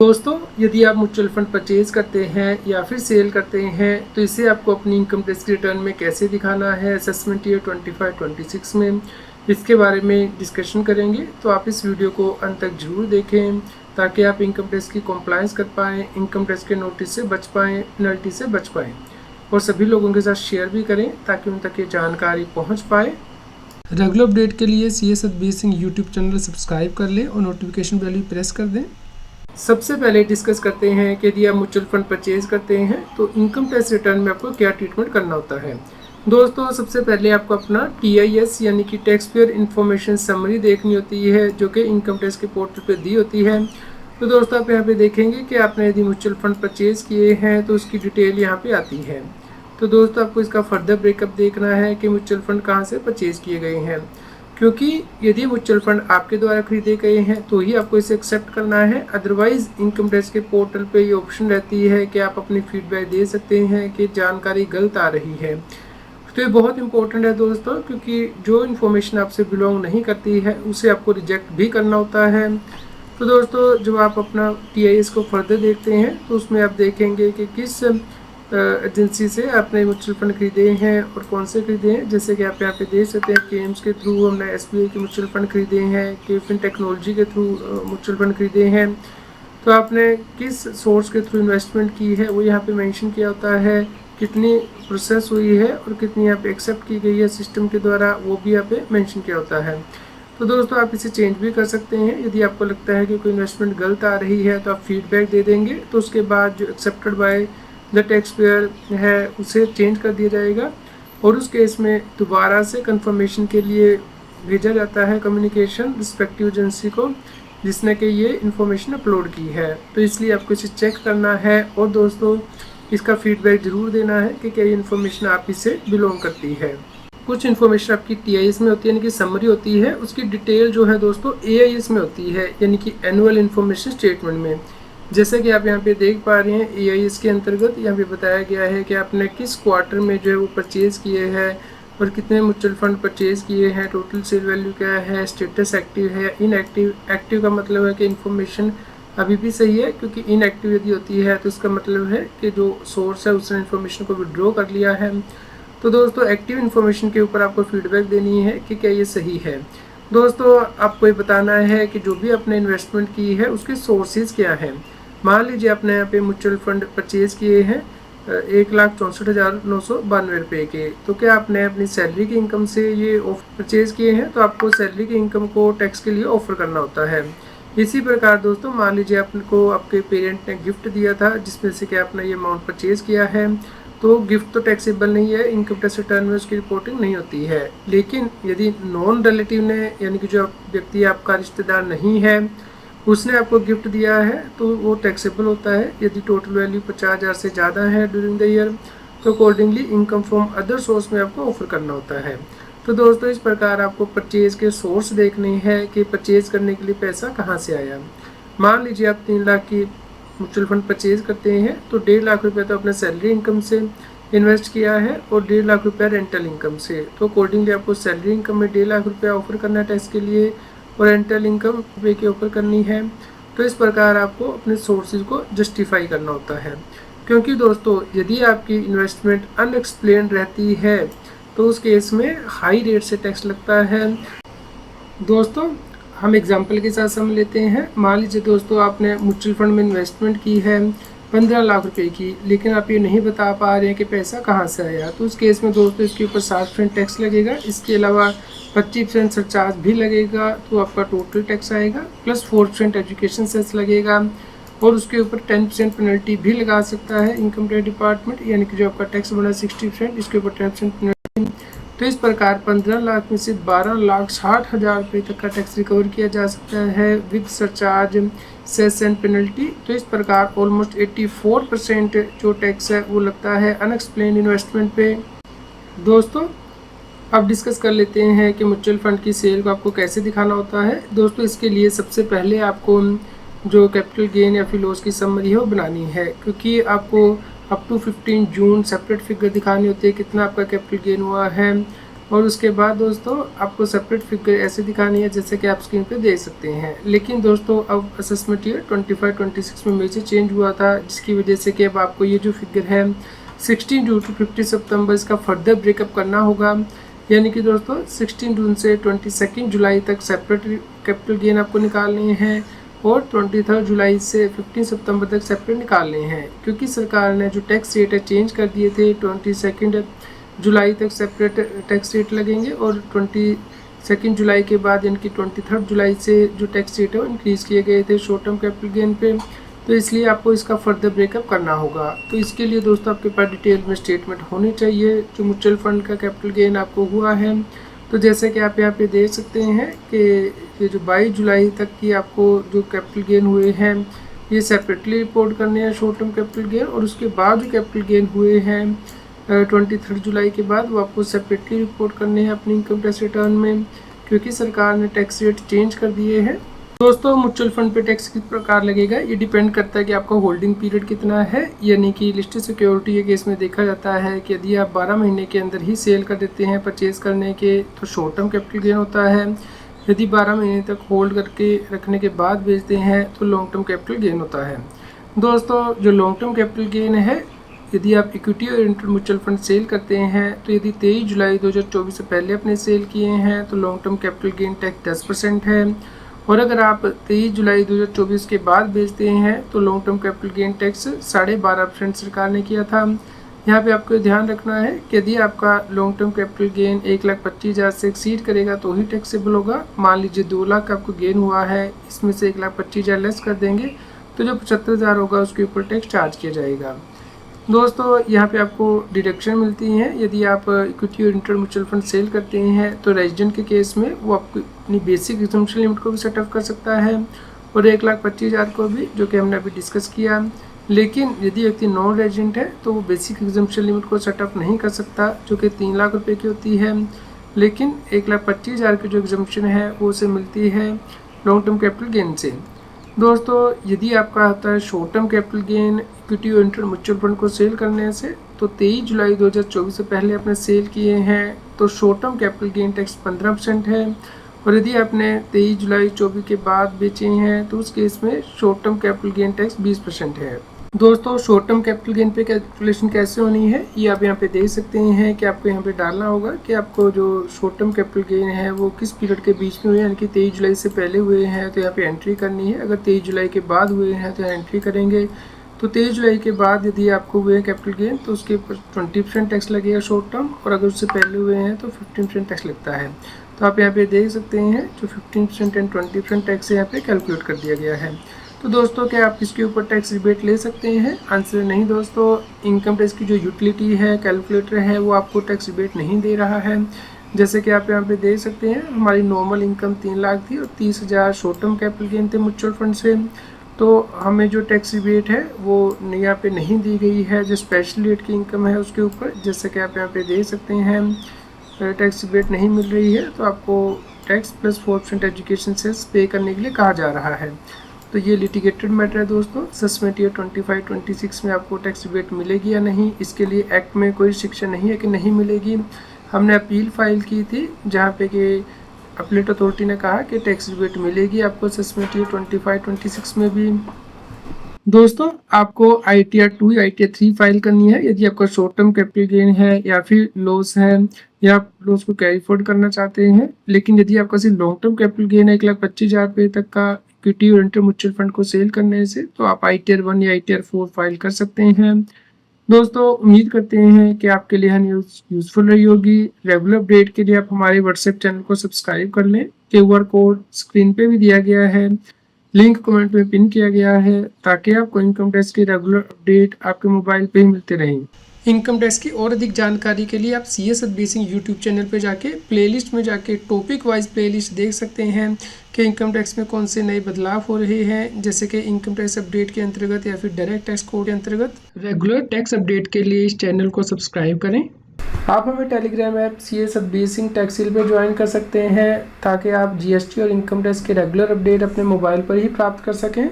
दोस्तों, यदि आप म्यूचुअल फंड परचेज़ करते हैं या फिर सेल करते हैं तो इसे आपको अपनी इनकम टैक्स की रिटर्न में कैसे दिखाना है असेसमेंट ईयर 25-26 में, इसके बारे में डिस्कशन करेंगे। तो आप इस वीडियो को अंत तक ज़रूर देखें ताकि आप इनकम टैक्स की कंप्लायंस कर पाएँ, इनकम टैक्स के नोटिस से बच पाएँ, पेनल्टी से बच पाएँ और सभी लोगों के साथ शेयर भी करें ताकि उन तक ये जानकारी पहुँच पाए। रेगुलर अपडेट के लिए C S Satbir Singh YouTube channel subscribe कर लें और नोटिफिकेशन बेल भी प्रेस कर दें। सबसे पहले डिस्कस करते हैं कि यदि आप म्यूचुअल फंड परचेज करते हैं तो इनकम टैक्स रिटर्न में आपको क्या ट्रीटमेंट करना होता है। दोस्तों, सबसे पहले आपको अपना TIS यानी कि टैक्स पेयर इंफॉर्मेशन समरी देखनी होती है जो कि इनकम टैक्स के पोर्टल पे दी होती है। तो दोस्तों, आप यहाँ पे देखेंगे कि आपने यदि म्यूचुअल फंड परचेज किए हैं तो उसकी डिटेल यहाँ पे आती है। तो दोस्तों, आपको इसका फर्दर ब्रेकअप देखना है कि म्यूचुअल फंड कहाँ से परचेज किए गए हैं, क्योंकि यदि म्यूचुअल फंड आपके द्वारा खरीदे गए हैं तो ही आपको इसे एक्सेप्ट करना है। अदरवाइज इनकम टैक्स के पोर्टल पे ये ऑप्शन रहती है कि आप अपनी फीडबैक दे सकते हैं कि जानकारी गलत आ रही है। तो ये बहुत इंपॉर्टेंट है दोस्तों, क्योंकि जो इन्फॉर्मेशन आपसे बिलोंग नहीं करती है उसे आपको रिजेक्ट भी करना होता है। तो दोस्तों, जब आप अपना TIS को फर्दर देखते हैं तो उसमें आप देखेंगे कि किस एजेंसी से आपने म्यूचुअल फंड खरीदे हैं और कौन से खरीदे हैं। जैसे कि आप यहाँ पे देख सकते हैं कि एम्स के थ्रू हमने SBI के म्यूचुअल फंड खरीदे हैं, कि फिन टेक्नोलॉजी के थ्रू म्यूचुअल फंड खरीदे हैं। तो आपने किस सोर्स के थ्रू इन्वेस्टमेंट की है वो यहाँ पे मेंशन किया होता है, कितनी प्रोसेस हुई है और कितनी यहाँ पे एक्सेप्ट की गई है सिस्टम के द्वारा, वो भी यहाँ पे मेंशन किया होता है। तो दोस्तों, आप इसे चेंज भी कर सकते हैं। यदि आपको लगता है कि कोई इन्वेस्टमेंट गलत आ रही है तो आप फीडबैक दे देंगे, तो उसके बाद जो accepted by the tax payer है उसे चेंज कर दिया जाएगा और उस केस में दोबारा से कंफर्मेशन के लिए भेजा जाता है कम्युनिकेशन रिस्पेक्टिव एजेंसी को जिसने कि ये इन्फॉर्मेशन अपलोड की है। तो इसलिए आपको इसे चेक करना है और दोस्तों, इसका फीडबैक ज़रूर देना है कि क्या ये इन्फॉर्मेशन आप इससे बिलोंग करती है। कुछ इन्फॉर्मेशन आपकी TIS में होती है यानी कि समरी होती है, उसकी डिटेल जो है दोस्तों AIS में होती है यानी कि एनुअल इन्फॉर्मेशन स्टेटमेंट में। जैसे कि आप यहाँ पे देख पा रहे हैं, AIS के अंतर्गत यहाँ पे बताया गया है कि आपने किस क्वार्टर में जो है वो परचेज़ किए हैं और कितने म्यूचुअल फंड परचेज़ किए हैं, टोटल सेल वैल्यू क्या है, स्टेटस एक्टिव है या इनएक्टिव। एक्टिव का मतलब है कि इन्फॉर्मेशन अभी भी सही है, क्योंकि इनएक्टिव यदि होती है तो इसका मतलब है कि जो सोर्स है उसने इन्फॉर्मेशन को विड्रॉ कर लिया है। तो दोस्तों, एक्टिव इन्फॉर्मेशन के ऊपर आपको फीडबैक देनी है कि क्या ये सही है। दोस्तों, आपको ये बताना है कि जो भी आपने इन्वेस्टमेंट की है उसके सोर्सेज क्या हैं। मान लीजिए आपने यहाँ पे म्यूचुअल फंड परचेज किए हैं 1,64,992 रुपये के, तो क्या आपने अपनी सैलरी की इनकम से ये परचेज किए हैं तो आपको सैलरी की इनकम को टैक्स के लिए ऑफर करना होता है। इसी प्रकार दोस्तों, मान लीजिए आपको आपके पेरेंट ने गिफ्ट दिया था जिसमें से कि आपने ये अमाउंट परचेज किया है, तो गिफ्ट तो टैक्सेबल नहीं है, इनकम टैक्स रिटर्न में उसकी रिपोर्टिंग नहीं होती है। लेकिन यदि नॉन रिलेटिव ने यानी कि जो व्यक्ति आपका रिश्तेदार नहीं है उसने आपको गिफ्ट दिया है तो वो टैक्सेबल होता है। यदि टोटल वैल्यू 50,000 से ज़्यादा है ड्यूरिंग द ईयर तो accordingly income from other source में आपको ऑफर करना होता है। तो दोस्तों, इस प्रकार आपको परचेज के सोर्स देखने हैं कि परचेज करने के लिए पैसा कहाँ से आया। मान लीजिए आप 3 लाख की म्यूचुअल फंड परचेज करते हैं तो 1.5 लाख रुपये तो अपने सैलरी इनकम से इन्वेस्ट किया है और 1.5 लाख रुपया रेंटल इनकम से। तो अकॉर्डिंगली आपको सैलरी इनकम में 1.5 लाख रुपया ऑफर करना है टैक्स के लिए और रेंटल इनकम रुपये की ऑफर करनी है। तो इस प्रकार आपको अपने सोर्सेज को जस्टिफाई करना होता है, क्योंकि दोस्तों, यदि आपकी इन्वेस्टमेंट अनएक्सप्लेन्ड रहती है तो उस केस में हाई रेट से टैक्स लगता है। दोस्तों, हम एग्जांपल के साथ समझ लेते हैं। मान लीजिए दोस्तों, आपने म्यूचुअल फंड में इन्वेस्टमेंट की है 15 लाख रुपए की, लेकिन आप ये नहीं बता पा रहे हैं कि पैसा कहाँ से आया। तो उस केस में दोस्तों इसके ऊपर 60% टैक्स लगेगा, इसके अलावा 25% सरचार्ज भी लगेगा, तो आपका टोटल टैक्स आएगा प्लस 4% एजुकेशन सेस लगेगा और उसके ऊपर 10% पेनल्टी भी लगा सकता है इनकम टैक्स डिपार्टमेंट, यानी कि जो आपका टैक्स बना 60%, इसके ऊपर 10% पेनल्टी। तो इस प्रकार 15 लाख में से 12,60,000 रुपये तक का टैक्स रिकवर किया जा सकता है with surcharge, cess and penalty. तो इस प्रकार ऑलमोस्ट 84% जो टैक्स है वो लगता है अनएक्सप्लेन इन्वेस्टमेंट पे। दोस्तों, अब डिस्कस कर लेते हैं कि म्यूचुअल फंड की सेल को आपको कैसे दिखाना होता है। दोस्तों, इसके लिए सबसे पहले आपको जो कैपिटल गेन या फिर लॉस की समरी है वो बनानी है, क्योंकि आपको up to 15 June separate figure दिखानी होती है कितना आपका कैपिटल गेन हुआ है और उसके बाद दोस्तों आपको सेपरेट फिगर ऐसे दिखानी है जैसे कि आप स्क्रीन पे देख सकते हैं। लेकिन दोस्तों अब असेसमेंट ईयर 25-26 में मेजर चेंज हुआ था, जिसकी वजह से कि अब आपको ये जो फिगर है 16 जून टू 50 सितंबर इसका फर्दर ब्रेकअप करना होगा। यानी कि दोस्तों 16 जून से 22 जुलाई तक सेपरेट कैपिटल गेन आपको निकालने हैं और 23 जुलाई से 15 सितंबर तक सेपरेट निकालने हैं, क्योंकि सरकार ने जो टैक्स रेट है चेंज कर दिए थे। 22 जुलाई तक सेपरेट टैक्स रेट लगेंगे और 22 जुलाई के बाद यानी कि 23 जुलाई से जो टैक्स रेट है वो इंक्रीज़ किए गए थे शॉर्ट टर्म कैपिटल गेन पे। तो इसलिए आपको इसका फर्दर ब्रेकअप करना होगा। तो इसके लिए दोस्तों आपके पास डिटेल में स्टेटमेंट होनी चाहिए जो म्यूचुअल फंड का कैपिटल गेन आपको हुआ है। तो जैसे कि आप यहाँ पे देख सकते हैं कि ये जो 22 जुलाई तक की आपको जो कैपिटल गेन हुए हैं ये सेपरेटली रिपोर्ट करने हैं शॉर्ट टर्म कैपिटल गेन, और उसके बाद जो कैपिटल गेन हुए हैं 23 जुलाई के बाद वो आपको सेपरेटली रिपोर्ट करने हैं अपनी इनकम टैक्स रिटर्न में, क्योंकि सरकार ने टैक्स रेट चेंज कर दिए हैं। दोस्तों म्यूचुअल फंड पे टैक्स किस प्रकार लगेगा ये डिपेंड करता है कि आपका होल्डिंग पीरियड कितना है। यानी कि लिस्टेड सिक्योरिटी के केस में देखा जाता है कि यदि आप 12 महीने के अंदर ही सेल कर देते हैं परचेज करने के तो शॉर्ट टर्म कैपिटल गेन होता है। यदि 12 महीने तक होल्ड करके रखने के बाद बेचते हैं तो लॉन्ग टर्म कैपिटल गेन होता है। दोस्तों जो लॉन्ग टर्म कैपिटल गेन है, यदि आप equity oriented mutual fund sell करते हैं तो यदि 23 जुलाई 2024 से पहले अपने सेल किए हैं तो long term capital gain tax 10% है, और अगर आप 23 जुलाई 2024 के बाद बेचते हैं तो long term capital gain tax 12.5% सरकार ने किया था। यहाँ पे आपको ध्यान रखना है कि यदि आपका लॉन्ग टर्म कैपिटल गेन 1,25,000 से एक्सीड करेगा तो ही टैक्सेबल होगा। मान लीजिए 2 लाख का आपको गेन हुआ है, इसमें से 1,25,000 लेस कर देंगे तो जो 75,000 होगा उसके ऊपर टैक्स चार्ज किया जाएगा। दोस्तों यहाँ पे आपको डिडक्शन मिलती हैं यदि आप equity oriented mutual fund sell करते हैं। तो रेजिडेंट के केस में वो आपको अपनी बेसिक एग्जम्पशन लिमिट को भी सेटअप कर सकता है और 1,25,000 को भी, जो कि हमने अभी डिस्कस किया। लेकिन यदि व्यक्ति नॉन रेजिडेंट है तो वो बेसिक एग्जम्पशन लिमिट को सेटअप नहीं कर सकता, जो कि 3 लाख रुपये की होती है। लेकिन 1,25,000 की जो एग्जम्पशन है वो उसे मिलती है लॉन्ग टर्म कैपिटल गेन से। दोस्तों यदि आपका आता है short term capital gain equity oriented mutual fund को सेल करने से, तो 23 जुलाई 2024 से पहले आपने सेल किए हैं तो short term capital gain tax 15% है, और यदि आपने 23 जुलाई 2024 के बाद बेचे हैं तो उस केस में short term capital gain tax 20% है। दोस्तों शॉर्ट टर्म कैपिटल गेन पे कैलकुलेशन कैसे होनी है ये आप यहाँ पे देख सकते हैं कि आपको यहाँ पे डालना होगा कि आपको जो शॉर्ट टर्म कैपिटल गेन है वो किस पीरियड के बीच में हुए, यानी कि 23 जुलाई से पहले हुए हैं तो यहाँ पे एंट्री करनी है। अगर 23 जुलाई के बाद हुए हैं तो यहाँ एंट्री करेंगे। तो 23 जुलाई के बाद यदि आपको हुए कैपिटल गेन तो उसके ऊपर 20% टैक्स लगेगा शॉर्ट टर्म, और अगर उससे पहले हुए हैं तो 15% टैक्स लगता है। तो आप यहाँ पे देख सकते हैं जो 15% एंड 20% टैक्स यहाँ पे कैलकुलेट कर दिया गया है। तो दोस्तों क्या आप इसके ऊपर टैक्स रिबेट ले सकते हैं? आंसर नहीं दोस्तों। इनकम टैक्स की जो यूटिलिटी है, कैलकुलेटर है, वो आपको टैक्स रिबेट नहीं दे रहा है। जैसे कि आप यहाँ पे देख सकते हैं हमारी नॉर्मल इनकम 3 लाख थी और 30,000 शॉर्ट टर्म कैपिटल गेन थे म्यूचुअल फंड से, तो हमें जो टैक्स रिबेट है वो यहाँ पे नहीं दी गई है जो स्पेशल रेट की इनकम है उसके ऊपर। जैसे कि आप यहाँ पे देख सकते हैं टैक्स रिबेट नहीं मिल रही है, तो आपको टैक्स प्लस 4% एजुकेशन सेस पे करने के लिए कहा जा रहा है। तो ये लिटिगेटेड मैटर है दोस्तों। असेसमेंट ईयर 25-26 में आपको टैक्स रिबेट मिलेगी या नहीं, इसके लिए एक्ट में कोई शिक्षा नहीं है कि नहीं मिलेगी। हमने अपील फाइल की थी जहाँ पे कि अपीलेट अथॉरिटी ने कहा कि टैक्स रिबेट मिलेगी आपको असेसमेंट ईयर 25-26 में भी। दोस्तों आपको ITR 2 या ITR 3 फाइल करनी है यदि आपका शॉर्ट टर्म कैपिटल गेन है या फिर लॉस है या आप लॉस को कैरी फॉरवर्ड करना चाहते हैं। लेकिन यदि आपका सिर्फ लॉन्ग टर्म कैपिटल गेन है 1,25,000 रुपये तक का इक्विटी ओरिएंटेड म्यूचुअल फंड को सेल करने से, तो आप ITR 1 या ITR 4 फाइल कर सकते हैं। दोस्तों उम्मीद करते हैं कि आपके लिए यह न्यूज़ यूजफुल रही होगी। रेगुलर अपडेट के लिए आप हमारे व्हाट्सएप चैनल को सब्सक्राइब कर लें। QR कोड स्क्रीन पे भी दिया गया है, लिंक कमेंट में पिन किया गया है, ताकि आपको इनकम टैक्स की रेगुलर अपडेट आपके मोबाइल पे ही मिलते रहें। इनकम टैक्स की और अधिक जानकारी के लिए आप CS एडवाइसिंग यूट्यूब चैनल पे जाके प्लेलिस्ट में जाके टॉपिक वाइज प्लेलिस्ट देख सकते हैं कि इनकम टैक्स में कौन से नए बदलाव हो रहे हैं, जैसे कि इनकम टैक्स अपडेट के अंतर्गत या फिर डायरेक्ट टैक्स कोड के अंतर्गत। रेगुलर टैक्स अपडेट के लिए इस चैनल को सब्सक्राइब करें। आप हमें टेलीग्राम ऐप CS एडवाइसिंग टैक्सील पे ज्वाइन कर सकते हैं ताकि आप GST और इनकम टैक्स के रेगुलर अपडेट अपने मोबाइल पर ही प्राप्त कर सकें।